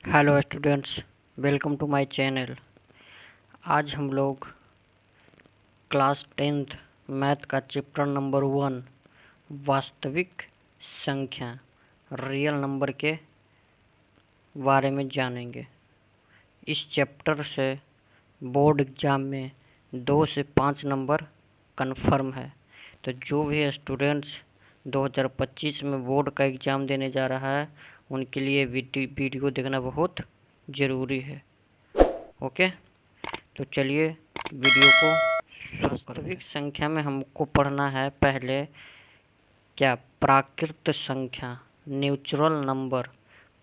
Hello students, welcome to my channel. आज हम लोग क्लास 10th मैथ का चैप्टर नंबर 1 वास्तविक संख्या रियल नंबर के बारे में जानेंगे। इस चैप्टर से बोर्ड एग्ज़ाम में 2 से 5 नंबर कंफर्म है। तो जो भी स्टूडेंट्स 2025 में बोर्ड का एग्ज़ाम देने जा रहा है उनके लिए वीडियो देखना बहुत ज़रूरी है। ओके, तो चलिए वीडियो को शुरू करते हैं। वास्तविक संख्या में हमको पढ़ना है पहले क्या प्राकृत संख्या, नेचुरल नंबर।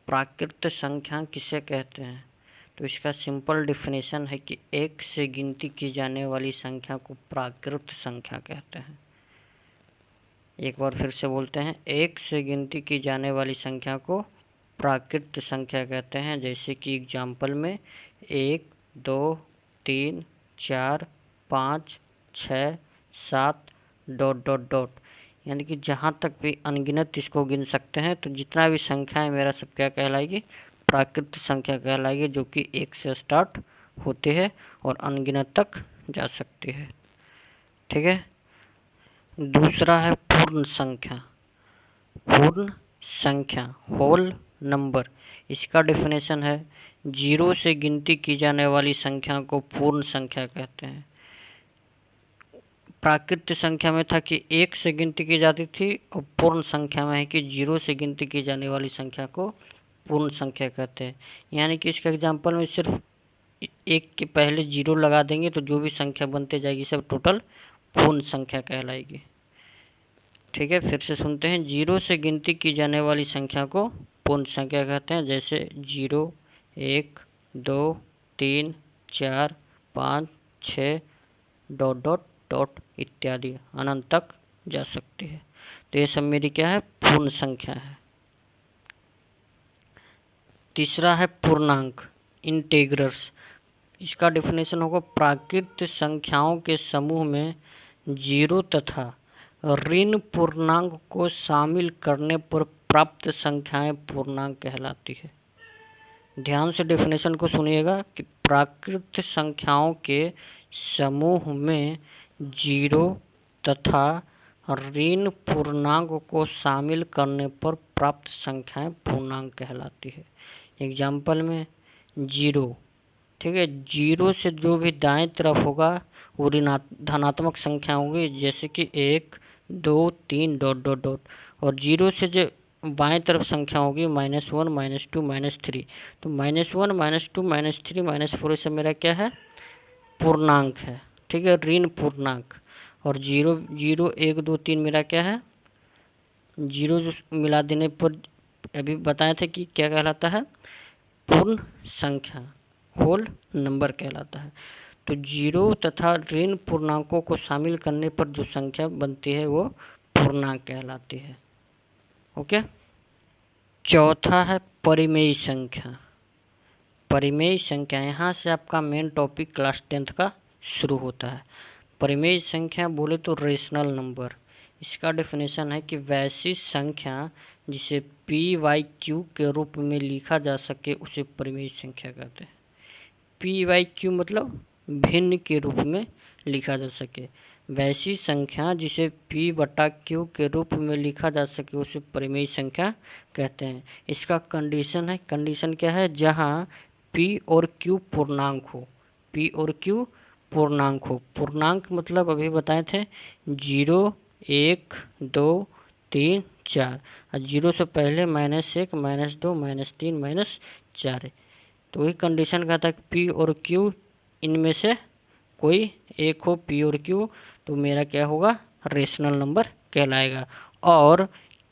प्राकृत संख्या किसे कहते हैं? तो इसका सिंपल डिफिनेशन है कि एक से गिनती की जाने वाली संख्या को प्राकृत संख्या कहते हैं। एक बार फिर से बोलते हैं, एक से गिनती की जाने वाली संख्या को प्राकृत संख्या कहते हैं। जैसे कि एग्जाम्पल में 1, 2, 3, 4, 5, 6, 7 ... यानी कि जहाँ तक भी अनगिनत इसको गिन सकते हैं। तो जितना भी संख्या है मेरा सब क्या कहलाएगी? प्राकृत संख्या कहलाएगी, जो कि 1 से स्टार्ट होती है और अनगिनत तक जा सकती है। ठीक है। दूसरा है पूर्ण संख्या। पूर्ण संख्या, होल नंबर। इसका डेफिनेशन है 0 से गिनती की जाने वाली संख्या को पूर्ण संख्या कहते हैं। प्राकृत संख्या में था कि 1 से गिनती की जाती थी, और पूर्ण संख्या में है कि 0 से गिनती की जाने वाली संख्या को पूर्ण संख्या कहते हैं। यानी कि इसका एग्जाम्पल में सिर्फ 1 के पहले 0 लगा देंगे तो जो भी संख्या बनते जाएगी सब टोटल पूर्ण संख्या कहलाएगी। ठीक है, फिर से सुनते हैं। 0 से गिनती की जाने वाली संख्या को पूर्ण संख्या कहते हैं। जैसे 0, 1, 2, 3, 4, 5, 6 ... इत्यादि अनंत तक जा सकती है। तो ये सब मेरी क्या है? पूर्ण संख्या है। तीसरा है पूर्णांक, इंटेग्रल्स। इसका डेफिनेशन होगा प्राकृत संख्याओं के समूह में 0 तथा ऋण पूर्णांक को शामिल करने पर प्राप्त संख्याएं पूर्णांक कहलाती है। ध्यान से डेफिनेशन को सुनिएगा कि प्राकृत संख्याओं के समूह में 0 तथा ऋण पूर्णांक को शामिल करने पर प्राप्त संख्याएं पूर्णांक कहलाती है। एग्जाम्पल में 0, ठीक है, 0 से जो भी दाएं तरफ होगा वो धनात्मक संख्या होगी, जैसे कि 1, 2, 3 ... और 0 से जो बाएं तरफ संख्या होगी -1, -2, -3। तो -1, -2, -3, -4 से मेरा क्या है? पूर्णांक है। ठीक है, ऋण पूर्णांक। और 0, 0, 1, 2, 3 मेरा क्या है? 0 मिला देने पर अभी बताए थे कि क्या कहलाता है? पूर्ण संख्या, होल नंबर कहलाता है। तो 0 तथा ऋण पूर्णांकों को शामिल करने पर जो संख्या बनती है वो पूर्णांक कहलाती है। ओके। चौथा है परिमेय संख्या। परिमेय संख्या, यहाँ से आपका मेन टॉपिक क्लास 10th का शुरू होता है। परिमेय संख्या बोले तो रेशनल नंबर। इसका डेफिनेशन है कि वैसी संख्या जिसे p/q के रूप में लिखा जा सके उसे परिमेय संख्या कहते हैं। p/q मतलब भिन्न के रूप में लिखा जा सके। वैसी संख्या जिसे p/q के रूप में लिखा जा सके उसे परिमेय संख्या कहते हैं। इसका कंडीशन है, कंडीशन क्या है? जहाँ p और q पूर्णांक हो। p और q पूर्णांक हो। पूर्णांक मतलब अभी बताए थे 0, 1, 2, 3, 4, और 0 से पहले -1, -2, -3, -4 है। तो वही कंडीशन कहता है कि p और q इनमें से कोई एक हो, p और q, तो मेरा क्या होगा? रेशनल नंबर कहलाएगा। और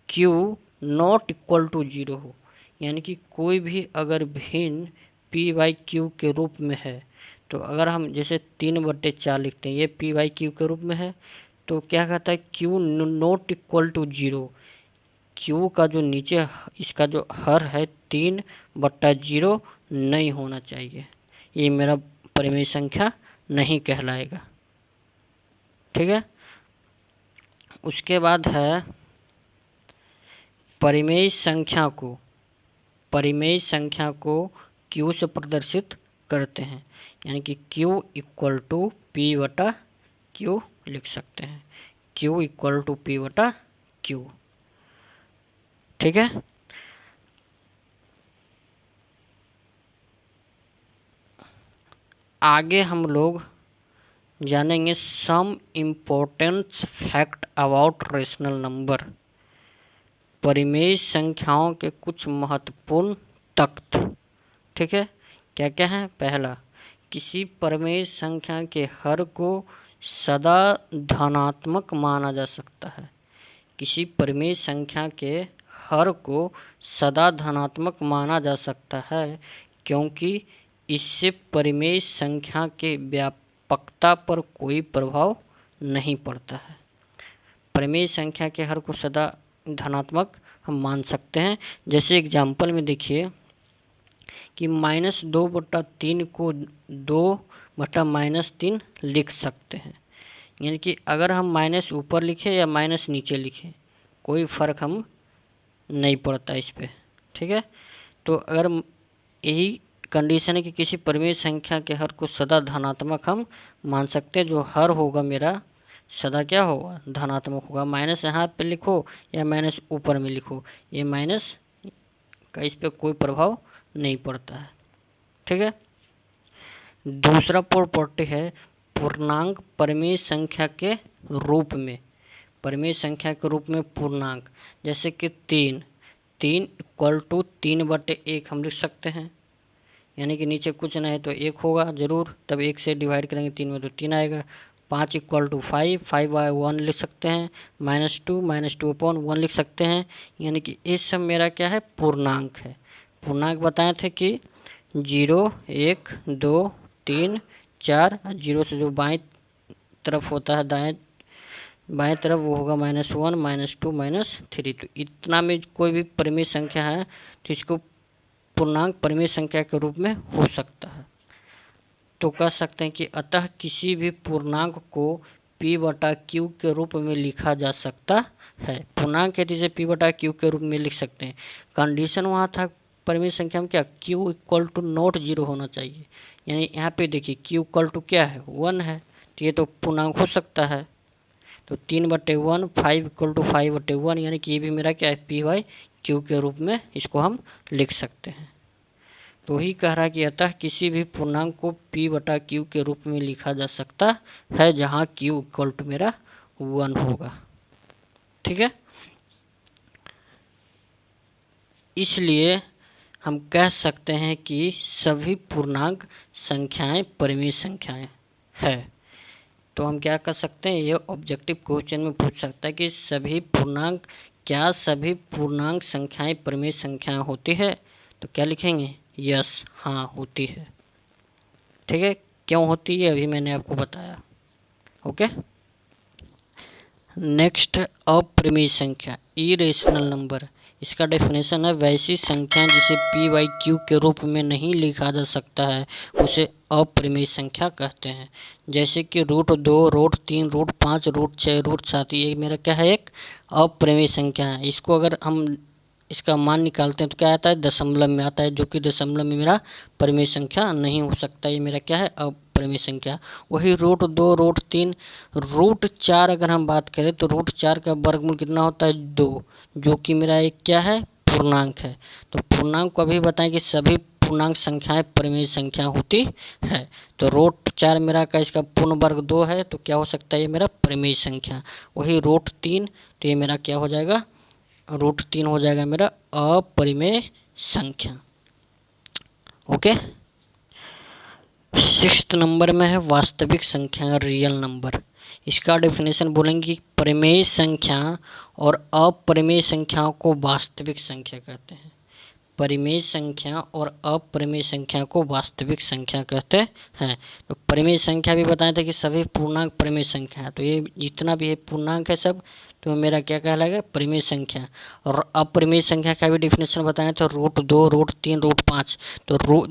q नॉट इक्वल टू 0 हो, यानी कि कोई भी अगर भिन्न p/q के रूप में है, तो अगर हम जैसे 3/4 लिखते हैं, ये p/q के रूप में है, तो क्या कहता है? q not equal to 0। q का जो नीचे इसका जो हर है 3/0 नहीं होना चाहिए। ये मेरा परिमेय संख्या नहीं कहलाएगा। ठीक है। उसके बाद है परिमेय संख्या को परिमेय संख्या को Q से प्रदर्शित करते हैं, यानी कि Q इक्वल टू P बटा Q लिख सकते हैं, Q इक्वल टू P बटा Q। ठीक है। आगे हम लोग जानेंगे some important fact about rational number, परिमेय संख्याओं के कुछ महत्वपूर्ण तथ्य। ठीक है, क्या क्या है? पहला, किसी परिमेय संख्या के हर को सदा धनात्मक माना जा सकता है। किसी परिमेय संख्या के हर को सदा धनात्मक माना जा सकता है क्योंकि इससे परिमेय संख्या के व्यापकता पर कोई प्रभाव नहीं पड़ता है। परिमेय संख्या के हर को सदा धनात्मक हम मान सकते हैं। जैसे एग्जाम्पल में देखिए कि -2/3 को 2/-3 लिख सकते हैं, यानी कि अगर हम माइनस ऊपर लिखें या माइनस नीचे लिखें कोई फ़र्क हम नहीं पड़ता इस पे। ठीक है, तो अगर यही कंडीशन है कि किसी परिमेय संख्या के हर को सदा धनात्मक हम मान सकते हैं, जो हर होगा मेरा सदा क्या होगा? धनात्मक होगा। माइनस यहाँ पे लिखो या माइनस ऊपर में लिखो, ये माइनस का इस पे कोई प्रभाव नहीं पड़ता है। ठीक है, दूसरा प्रॉपर्टी है पूर्णांक परिमेय संख्या के रूप में, परिमेय संख्या के रूप में पूर्णांक, जैसे कि 3 इक्वल टू 3/1 हम लिख सकते हैं, यानी कि नीचे कुछ नहीं तो 1 होगा जरूर, तब 1 से डिवाइड करेंगे 3 में तो 3 आएगा। 5 इक्वल टू 5/1 लिख सकते हैं, -2/1 लिख सकते हैं, यानी कि ये सब मेरा क्या है? पूर्णांक है। पूर्णांक बताए थे कि 0, 1, 2, 3, 4, 0 से जो बाएं तरफ होता है बाएं तरफ वो होगा -1, -2, -3। तो इतना में कोई भी परिमेय संख्या है तो इसको पूर्णांक परिमेय संख्या के रूप में हो सकता है। तो कह सकते हैं कि अतः किसी भी पूर्णांक को P/Q के रूप में लिखा जा सकता है। पूर्णांक है जिसे P/Q के रूप में लिख सकते हैं। कंडीशन वहाँ था परिमेय संख्या में क्या? Q इक्वल टू नॉट 0 होना चाहिए, यानी यहाँ पे देखिए Q इक्वल टू क्या है? 1 है, तो ये तो पूर्णांक हो सकता है। तो 3/1, 5 इक्वल टू 5/1, यानी कि ये भी मेरा क्या है? P/Q के रूप में इसको हम लिख सकते हैं। तो ही कह रहा है कि अतः किसी भी पूर्णांक को P/Q के रूप में लिखा जा सकता है जहाँ Q इक्वल टू मेरा 1 होगा। ठीक है, इसलिए हम कह सकते हैं कि सभी पूर्णांक संख्याएं परिमेय संख्याएं है। तो हम क्या कर सकते हैं? ये ऑब्जेक्टिव क्वेश्चन में पूछ सकता है कि क्या सभी पूर्णांक संख्याएं परिमेय संख्याएं होती है? तो क्या लिखेंगे? यस, हाँ होती है। ठीक है, क्यों होती है अभी मैंने आपको बताया। ओके, नेक्स्ट अपरिमेय संख्या, इरेशनल नंबर। इसका डेफिनेशन है वैसी संख्या जिसे P/Q के रूप में नहीं लिखा जा सकता है उसे अपरिमेय संख्या कहते हैं। जैसे कि √2, √3, √5, √6, √7, ये मेरा क्या है? एक अपरिमेय संख्या है। इसको अगर हम इसका मान निकालते हैं तो क्या आता है? दशमलव में आता है, जो कि दशमलव में मेरा परिमेय संख्या नहीं हो सकता। ये मेरा क्या है? अपरिमेय संख्या। वही √2, √3, √4 अगर हम बात करें तो √4 का वर्गमूल कितना होता है? 2, जो कि मेरा एक क्या है? पूर्णांक है। तो पूर्णांक को अभी बताएं कि सभी पूर्णांक संख्याएं परिमेय संख्या होती है। तो √4 मेरा का इसका पूर्ण वर्ग 2 है, तो क्या हो सकता है? ये मेरा परिमेय संख्या। वही √3, तो ये मेरा क्या हो जाएगा? √3 हो जाएगा मेरा अपरिमेय संख्या। ओके, 6th नंबर में है वास्तविक संख्या, रियल नंबर। इसका डेफिनेशन बोलेंगे कि परिमेय संख्या और अपरिमेय संख्याओं को वास्तविक संख्या कहते हैं। परिमेय संख्या और अपरिमेय संख्या को वास्तविक संख्या कहते हैं। तो परिमेय संख्या भी बताए थे कि सभी पूर्णांक परिमेय संख्या है, तो ये जितना भी है पूर्णांक है सब, तो मेरा क्या कहलाएगा? परिमेय संख्या। और अपरिमेय संख्या का भी डेफिनेशन बताया था √2, √3, √5। तो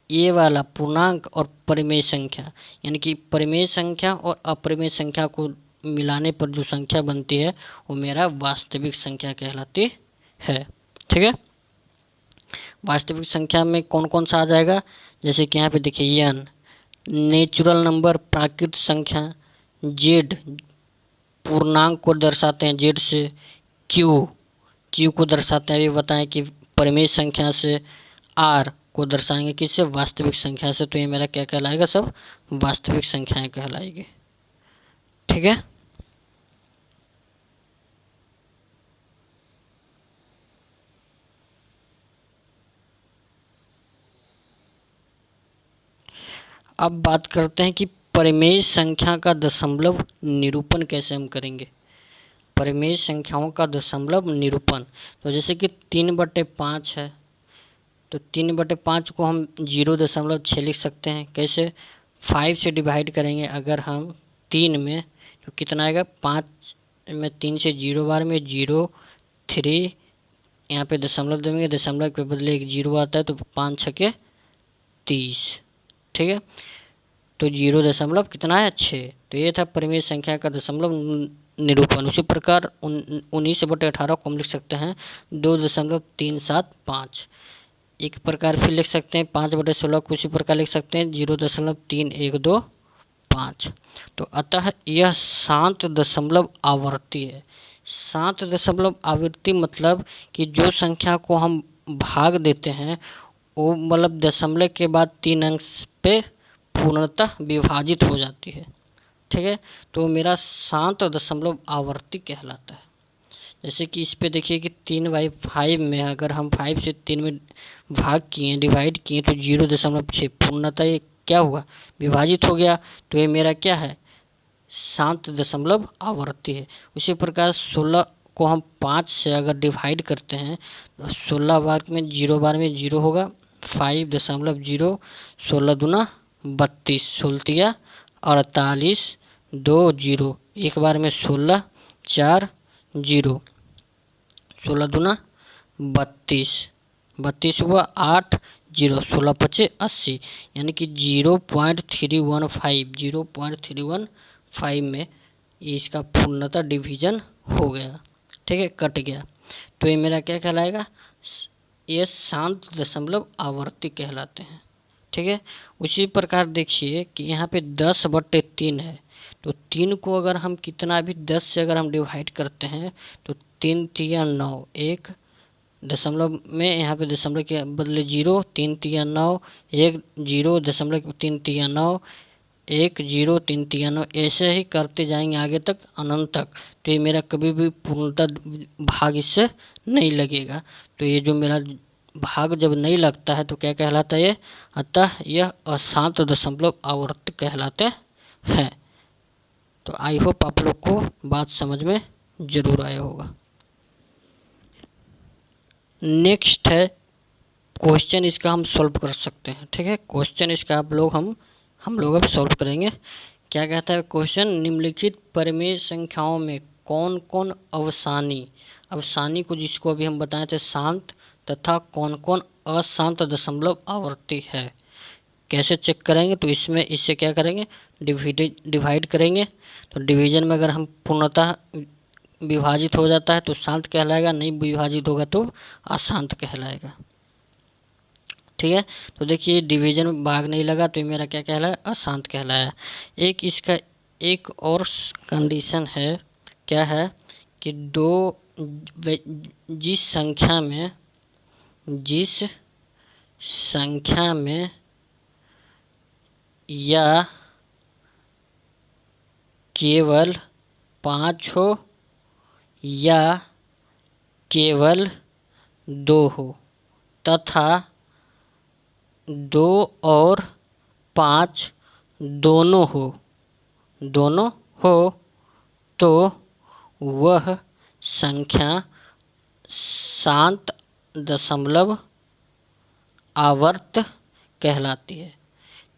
ये वाला पूर्णांक और परिमेय संख्या, यानी कि परिमेय संख्या और अपरिमेय संख्या को मिलाने पर जो संख्या बनती है वो मेरा वास्तविक संख्या कहलाती है। ठीक है, वास्तविक संख्या में कौन कौन सा आ जाएगा, जैसे कि यहाँ पे देखिए n नेचुरल नंबर प्राकृत संख्या, z पूर्णांक को दर्शाते हैं z से, q को दर्शाते हैं, अभी बताएं कि परिमेय संख्या से, r को दर्शाएंगे किससे, वास्तविक संख्या से। तो ये मेरा क्या कहलाएगा, सब वास्तविक संख्याएं कहलाएगी। ठीक है। अब बात करते हैं कि परिमेय संख्या का दशमलव निरूपण कैसे हम करेंगे। परिमेय संख्याओं का दशमलव निरूपण, तो जैसे कि 3/5 है, तो 3/5 को हम 0.6 लिख सकते हैं। कैसे, 5 से डिवाइड करेंगे अगर हम 3 में, तो कितना आएगा, 5 में 3 से 0 बार में 0, 3, यहाँ पे दशमलव देंगे, दशमलव के बदले एक 0 आता है, तो 5 छके 30। ठीक है, तो 0 कितना है, 6। तो ये था परिमेय संख्या का दशमलव निरूपण। उसी प्रकार 19/18 को हम लिख सकते हैं 2.375। एक प्रकार फिर लिख सकते हैं 5/16 को उसी प्रकार लिख सकते हैं 0.3125। तो अतः यह शांत दशमलव आवर्ती है। शांत दशमलव आवृत्ति मतलब कि जो संख्या को हम भाग देते हैं वो मतलब दशमलव के बाद 3 अंक पे पूर्णतः विभाजित हो जाती है। ठीक है, तो मेरा शांत दशमलव आवर्ती कहलाता है। जैसे कि इस पे देखिए कि 3/5 में अगर हम 5 से 3 में भाग किए, डिवाइड किए, तो 0.6 पूर्णतः ये क्या हुआ, विभाजित हो गया। तो ये मेरा क्या है, शांत दशमलव आवर्ती है। उसी प्रकार 16 को हम 5 से अगर डिवाइड करते हैं तो 16 बार में 0 बार में 0 होगा, 5.0, 16 दूना 32, 16 48, 2 0, एक बार में 16, 4 0, 16 दूना 32, 32 हुआ, 8 0, 16 पचे 80, यानी कि 0.315 में इसका पूर्णतः डिवीजन हो गया। ठीक है, कट गया। तो ये मेरा क्या कहलाएगा, ये शांत दशमलव आवर्ती कहलाते हैं। ठीक है, उसी प्रकार देखिए कि यहाँ पे 10/3 है, तो 3 को अगर हम कितना भी 10 से अगर हम डिवाइड करते हैं तो 3 3 9, एक दशमलव में यहाँ पे दशमलव के बदले 0, 3 3 9, 1 0, दशमलव 3 3 9, 1 0, 3 3 9, ऐसे ही करते जाएंगे आगे तक, अनंत तक। तो ये मेरा कभी भी पूर्णतः भाग इससे नहीं लगेगा। तो ये जो मेरा भाग जब नहीं लगता है तो क्या कहलाता है ये, अतः यह अशांत दशमलव आवर्ती कहलाते हैं। तो आई होप आप लोग को बात समझ में जरूर आया होगा। नेक्स्ट है क्वेश्चन, इसका हम सॉल्व कर सकते हैं। ठीक है, क्वेश्चन इसका हम लोग अब सॉल्व करेंगे। क्या कहता है क्वेश्चन, निम्नलिखित परिमेय संख्याओं में कौन कौन अवसानी को जिसको अभी हम बताए थे शांत, तथा कौन कौन अशांत दशमलव आवर्ती है। कैसे चेक करेंगे, तो इसमें इससे क्या करेंगे, डिवाइड करेंगे। तो डिवीजन में अगर हम पूर्णतः विभाजित हो जाता है तो शांत कहलाएगा, नहीं विभाजित होगा तो अशांत कहलाएगा। ठीक है, तो देखिए डिवीजन में भाग नहीं लगा तो ये मेरा क्या कहलाया, अशांत कहलाया। एक इसका एक और कंडीशन है, क्या है कि जिस संख्या में या केवल 5 हो या केवल 2 हो, तथा 2 और 5 दोनों हो तो वह संख्या शांत दशमलव आवर्त कहलाती है।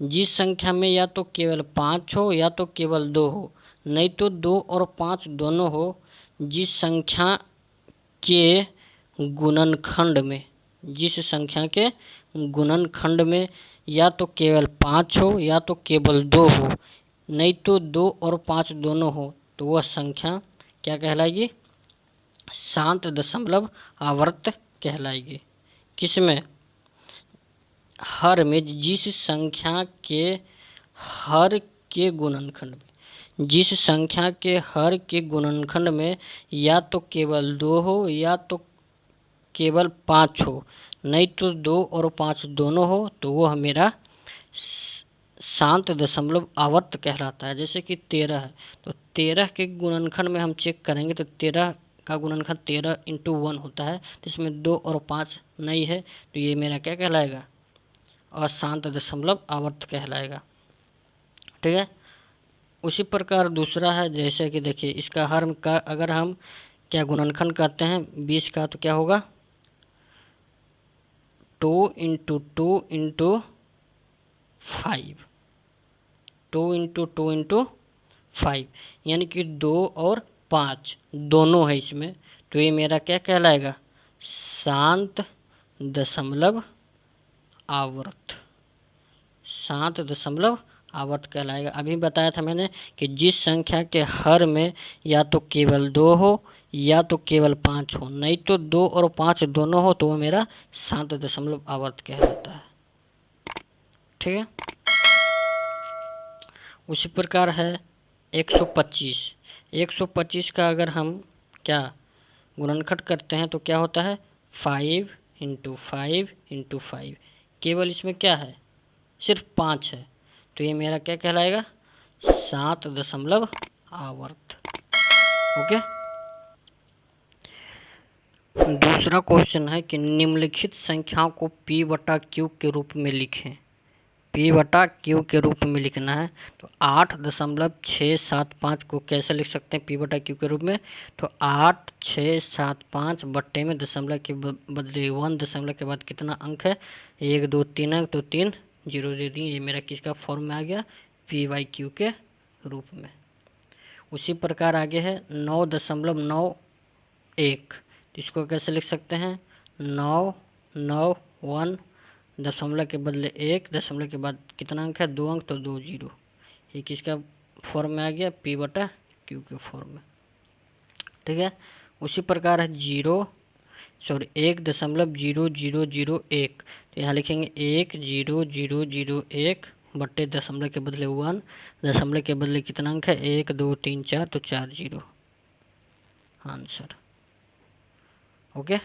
जिस संख्या में या तो केवल 5 हो या तो केवल 2 हो, नहीं तो 2 और 5 दोनों हो, जिस संख्या के गुणनखंड में या तो केवल 5 हो या तो केवल 2 हो, नहीं तो 2 और 5 दोनों हो, तो वह संख्या क्या कहलाएगी, शांत दशमलव आवर्त कहलाएगी। किसमें, हर में, जिस संख्या के हर के गुणनखंड में, जिस संख्या के हर के गुणनखंड में या तो केवल 2 हो या तो केवल 5 हो, नहीं तो 2 और 5 दोनों हो, तो वो मेरा शांत दशमलव आवर्त कहलाता है। जैसे कि 13 है, तो 13 के गुणनखंड में हम चेक करेंगे तो 13 का गुणनखंड 13 × 1 होता है, तो इसमें 2 और 5 नहीं है, तो ये मेरा क्या कहलाएगा, अशांत दशमलव आवर्त कहलाएगा। ठीक है। उसी प्रकार दूसरा है, जैसे कि देखिए इसका हर का अगर हम क्या गुणनखंड कहते हैं 20 का, तो क्या होगा 2 × 2 × 5, 2 × 2 × 5, यानी कि 2 और 5 दोनों है इसमें, तो ये मेरा क्या कहलाएगा, शांत दशमलव आवर्त, शांत दशमलव आवर्त कहलाएगा। अभी बताया था मैंने कि जिस संख्या के हर में या तो केवल 2 हो या तो केवल 5 हो, नहीं तो 2 और 5 दोनों हो, तो वो मेरा शांत दशमलव आवर्त कहलाता है। ठीक है। उसी प्रकार है 125, 125 का अगर हम क्या गुणनखंड करते हैं तो क्या होता है 5 × 5 × 5, केवल इसमें क्या है सिर्फ 5 है, तो ये मेरा क्या कहलाएगा, शांत दशमलव आवर्त। ओके। दूसरा क्वेश्चन है कि निम्नलिखित संख्याओं को P/Q के रूप में लिखें। P/Q के रूप में लिखना है, तो 8.675 को कैसे लिख सकते हैं P/Q के रूप में, तो 8,675 बट्टे में दशमलव के बदले 1 दशमलव के बाद कितना अंक है, 1 2 3 अंक, तो 3 जीरो दे दिए, ये मेरा किसका फॉर्म में आ गया, P/Q के रूप में। उसी प्रकार आगे है 9.91, इसको कैसे लिख सकते हैं, 991 दशमलव के बदले 1 दशमलव के बाद कितना अंक है, 2 अंक, तो 2 जीरो, ये किसका फॉर्म में आ गया, P/Q के फॉर्म में। ठीक है। उसी प्रकार है 1.0001, तो यहाँ लिखेंगे 1.0001 बट्टे दशमलव के बदले 1 दशमलव के बदले कितना अंक है, 1 2 3 4, तो 4 जीरो आंसर। ओके।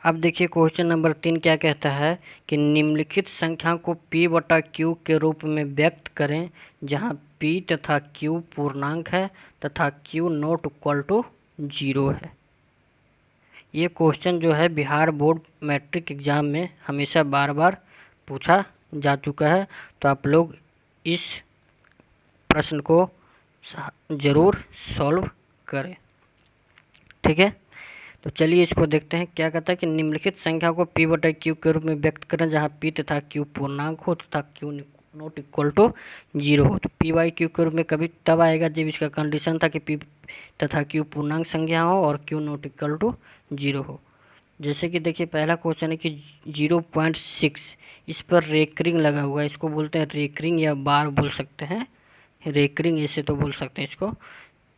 अब देखिए क्वेश्चन नंबर 3 क्या कहता है कि निम्नलिखित संख्या को P/Q के रूप में व्यक्त करें जहां P तथा Q पूर्णांक है तथा Q नॉट इक्वल टू 0 है। ये क्वेश्चन जो है बिहार बोर्ड मैट्रिक एग्जाम में हमेशा बार बार पूछा जा चुका है, तो आप लोग इस प्रश्न को ज़रूर सॉल्व करें। ठीक है। तो चलिए इसको देखते हैं क्या कहता है कि निम्नलिखित संख्या को P/Q के रूप में व्यक्त करें जहां P तथा Q पूर्णांक हो तथा Q नॉट इक्वल टू 0 हो। तो P/Q के रूप में कभी तब आएगा जब इसका कंडीशन था कि P तथा Q पूर्णांक संख्या हो और Q नॉट इक्वल टू 0 हो। जैसे कि देखिए पहला क्वेश्चन है कि 0.6, इस पर रेकरिंग लगा हुआ है, इसको बोलते हैं रेकरिंग या बार बोल सकते हैं, रेकरिंग ऐसे तो बोल सकते हैं इसको।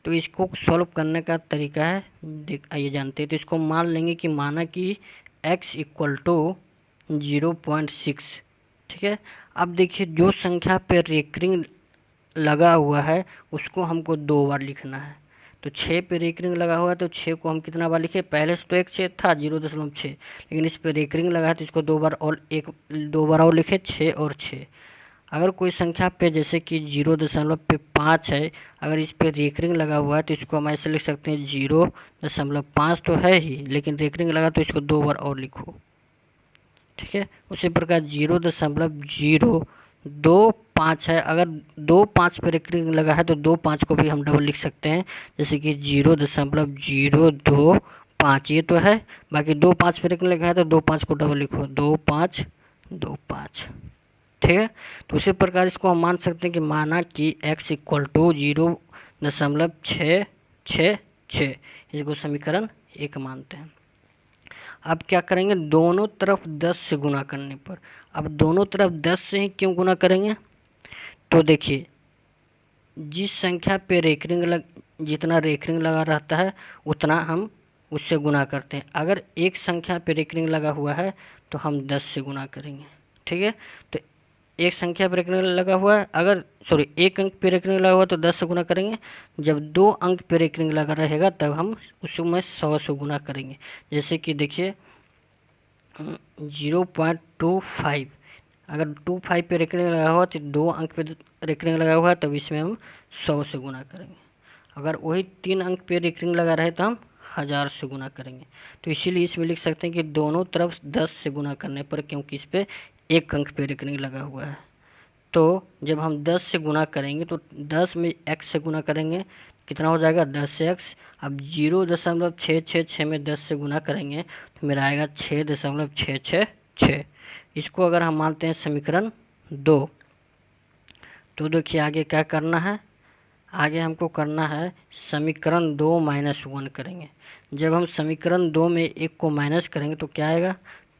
तो इसको सॉल्व करने का तरीका है, आइए जानते हैं। तो इसको मान लेंगे कि माना कि x इक्वल टू 0.6। ठीक है। अब देखिए जो संख्या पे रेकरिंग लगा हुआ है उसको हमको 2 बार लिखना है। तो 6 पे रेकरिंग लगा हुआ है तो 6 को हम कितना बार लिखे, पहले से तो एक 6 था 0.6, लेकिन इस पे रेकरिंग लगा है तो इसको 2 बार और 2 बार और लिखे, 6 और 6। अगर कोई संख्या पे जैसे कि 0.5 है, अगर इस पे रेकरिंग लगा हुआ है तो इसको हम ऐसे लिख सकते हैं 0.5 तो है ही, लेकिन रेकरिंग लगा तो इसको 2 बार और लिखो। ठीक है। उसी प्रकार 0.025 है, अगर 2.5 पे रेकरिंग लगा है तो 2.5 को भी हम डबल लिख सकते हैं, जैसे कि 0.025 ये तो है, बाकी 2.5 पे रेकरिंग लगा है तो 2.5 को डबल लिखो, 2.5 ठीक है। तो उसी प्रकार इसको हम मान सकते हैं कि माना कि x इक्वल टू 0.666, इसको समीकरण 1 मानते हैं। अब क्या करेंगे, दोनों तरफ 10 से गुना करने पर, अब दोनों तरफ 10 से ही क्यों गुना करेंगे, तो देखिए जिस संख्या पे जितना रेकरिंग लगा रहता है उतना हम उससे गुना करते हैं। अगर एक संख्या पे रेकरिंग लगा हुआ है तो हम 10 से गुना करेंगे। ठीक है, तो एक संख्या पे रेकरिंग लगा हुआ है, अगर सॉरी एक अंक पे रेकरिंग लगा हुआ है तो 10 से गुना करेंगे। जब 2 अंक पे रेकरिंग लगा रहेगा तब हम उसमें 100 से गुना करेंगे। जैसे कि देखिए 0.25, अगर 25 पे रेकरिंग लगा हुआ तो 2 अंक पे रेकरिंग लगा हुआ है, तब इसमें हम 100 से गुना करेंगे। अगर वही 3 अंक पे रेकरिंग लगा रहे तो हम 1000 से गुना करेंगे। तो इसीलिए इसमें लिख सकते हैं कि दोनों तरफ 10 से गुना करने पर, क्योंकि इस पे एक अंक पे रेकरिंग लगा हुआ है। तो जब हम 10 से गुना करेंगे तो 10 में x से गुना करेंगे, कितना हो जाएगा 10x। अब 0.666 में 10 से गुना करेंगे तो मेरा आएगा 6.666। इसको अगर हम मानते हैं समीकरण 2, तो देखिए आगे क्या करना है। आगे हमको करना है समीकरण 2 -1 करेंगे। जब हम समीकरण 2 में एक को माइनस करेंगे तो क्या आएगा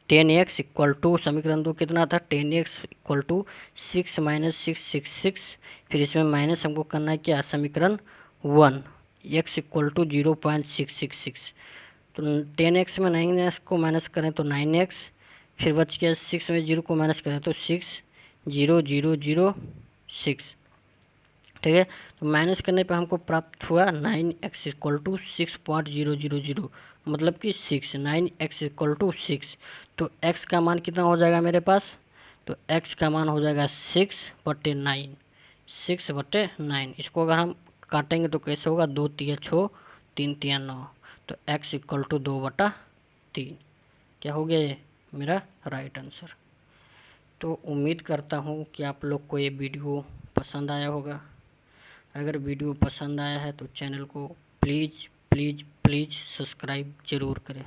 10x इक्वल टू, समीकरण 2 कितना था 10x इक्वल टू 6 - 666। फिर इसमें माइनस हमको करना है क्या समीकरण 1, x इक्वल टू 0.666। तो 10x में 9x को माइनस करें तो 9x, फिर बच गया 6 में 0 को माइनस करें तो 60006। ठीक है, तो माइनस करने पे हमको प्राप्त हुआ 9x इक्वल टू 6.000, मतलब कि 6, 9x इक्वल टू 6। तो x का मान कितना हो जाएगा मेरे पास, तो x का मान हो जाएगा 6/9, 6/9। इसको अगर हम काटेंगे तो कैसे होगा 2 तिया 6, 3 तिया 9, तो x इक्वल टू 2/3। क्या हो गया ये मेरा राइट आंसर। तो उम्मीद करता हूँ कि आप लोग को ये वीडियो पसंद आया होगा। अगर वीडियो पसंद आया है तो चैनल को प्लीज़ प्लीज़ प्लीज़ सब्सक्राइब ज़रूर करें।